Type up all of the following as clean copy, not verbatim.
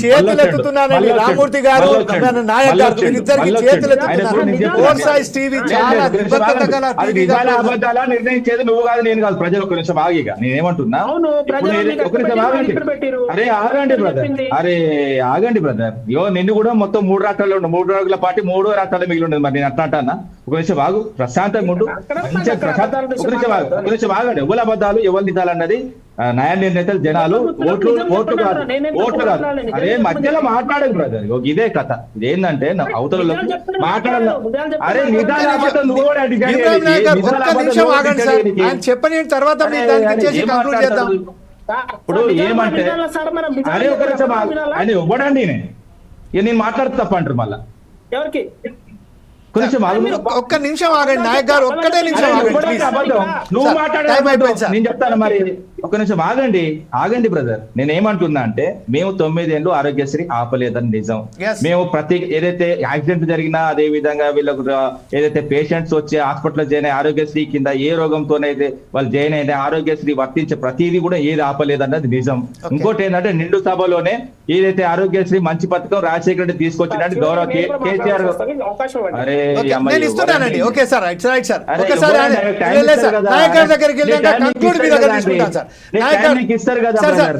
చేతులు ఎత్తుతున్నానండి రామూర్తి గారు, నాయక్ గారు, వీళ్ళిద్దరికి చేతులు ఎత్తుతున్నారు. టీవీ చాలా అబద్ధాలా నిర్ణయించేది నువ్వు కాదు, నేను కాదు, ప్రజలు. ఒక నిమిషం ఆగిగా నేనేమంటున్నా, అరే ఆగండి బ్రదర్, అరే ఆగండి బ్రదర్. నిన్ను కూడా మొత్తం 3 రాష్ట్రాల్లో 3 రోజుల పాటు 3 రాష్ట్రాల్లో మిగిలి ఉండదు. మరి నేను అట్లా అంటానా? ఒక నిమిషం ఆగు, ప్రశాంతంగా ఉండు, మంచిగా ప్రశాంతం. ఒక నిమిషం ఆగండి. ఎవరు అబద్ధాలు ఎవరు నిజాలన్నది న్యాయ నిర్ణేతలు జనాలు. ఓట్లు కాదు. అరే మధ్యలో మాట్లాడదు బ్రదర్, ఇదే కథ. ఇదేంటంటే అవతల మాట్లాడాలి. అరే నిజాలు అబద్ధం నువ్వు కూడా చెప్పని తర్వాత ఇప్పుడు ఏమంటే, అరే ఒక నిమిషం ఆయన ఇవ్వడండి, నేను మాట్లాడుతూ తప్ప అంటారు మళ్ళా. ఎవరికి ఒక్క నిమిషం ఆగండి నాయక్ గారు, ఒక్కటే నిమిషం నువ్వు మాట్లాడే నేను చెప్తాను. మరి ఒక్క నిమిషం ఆగండి బ్రదర్. నేను ఏమంటున్నా అంటే, మేము 9 ఏళ్ళు ఆరోగ్యశ్రీ ఆపలేదని నిజం. మేము ప్రతి ఏదైతే యాక్సిడెంట్ జరిగినా, అదే విధంగా వీళ్ళకు ఏదైతే పేషెంట్స్ వచ్చి హాస్పిటల్ జాయిన్ అయ్యి ఆరోగ్యశ్రీ కింద ఏ రోగంతోనైతే వాళ్ళు జాయిన్ అయితే ఆరోగ్యశ్రీ వర్తించే ప్రతిదీ కూడా ఏది ఆపలేదన్నది నిజం. ఇంకోటి ఏంటంటే, నిండు సభలోనే ఏదైతే ఆరోగ్యశ్రీ మంచి పథకం రాజశేఖర రెడ్డి తీసుకొచ్చినట్టు గౌరవ కేసీఆర్. అరే ఇస్తున్నానండి. Okay sir, right right sir. ఒకసారి నాయక్ గారి దగ్గరికి కంక్లూడ్ మీ దగ్గర తీసుకుంటాను సార్.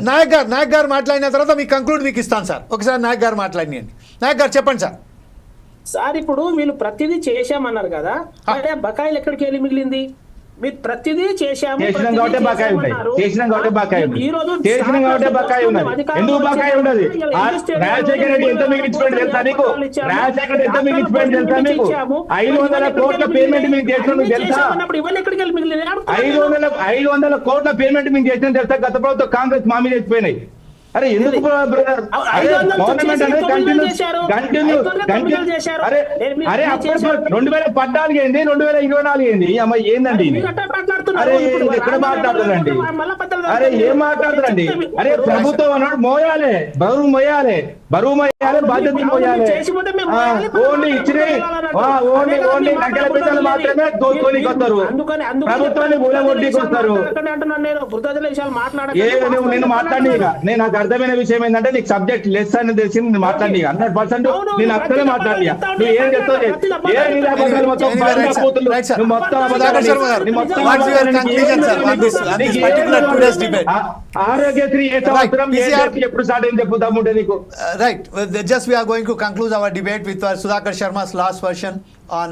నాయక్ గారు మాట్లాడిన తర్వాత మీ కంక్లూడ్ మీకు ఇస్తాను సార్. ఒకసారి నాయక్ గారు మాట్లాడినండి. నాయక్ గారు చెప్పండి సార్. సార్ ఇప్పుడు వీళ్ళు ప్రతిదీ చేశామన్నారు కదా, అంటే బకాయిలు ఎక్కడికి వెళ్ళి మిగిలింది? మీరు ప్రతిదీ చేశాము, ఎందుకు బకాయి ఉన్నది? రాజశేఖర రెడ్డి ఎంత మిగిలించిపోయింది తెలుసా నీకు? రాజశేఖర రెడ్డి ఎంత మిగిలించిపోయింది తెలుసా నీకు? 500 కోట్ల పేమెంట్ మీకు చేసిన తెలుసా? 500 కోట్ల పేమెంట్ మీకు చేసిన తెలుసా? గత ప్రభుత్వం కాంగ్రెస్ మామీ చేసిపోయినాయి. అరే ఎందుకు బ్రదర్? గవర్నమెంట్ అనేది అరే అప్పుడు 2014 ఏంది, 2024 ఏంది? అమ్మాయి ఏందండి? అరే ఎక్కడ మాట్లాడుతుందండి? అరే ఏం మాట్లాడుతుందండి? అరే ప్రభుత్వం అన్నాడు మోయాలి, బరువు మోయాలి, బాధ్యత మోయాలి. ఓన్లీ ఓన్లీ నగల పిల్లలు మాత్రమే దోచుకోనికి వస్తారు, ప్రభుత్వాన్ని మూలగొట్టికి వస్తారు. నేను మాట్లాడి నేను నాకు అర్థమైన విషయం ఏంటంటే, నీకు సబ్జెక్ట్ లెస్ అని తెలిసి నేను మాట్లాడి 100% నేను అక్కడే మాట్లాడి నువ్వు ఏం చెప్తావు? ఆరోగ్యశ్రీ ఎప్పుడు స్టార్ట్ అయింది చెప్పుదాముంటే నీకు. Right. Just we are going to conclude our debate with Sudhakar Sharma's last version on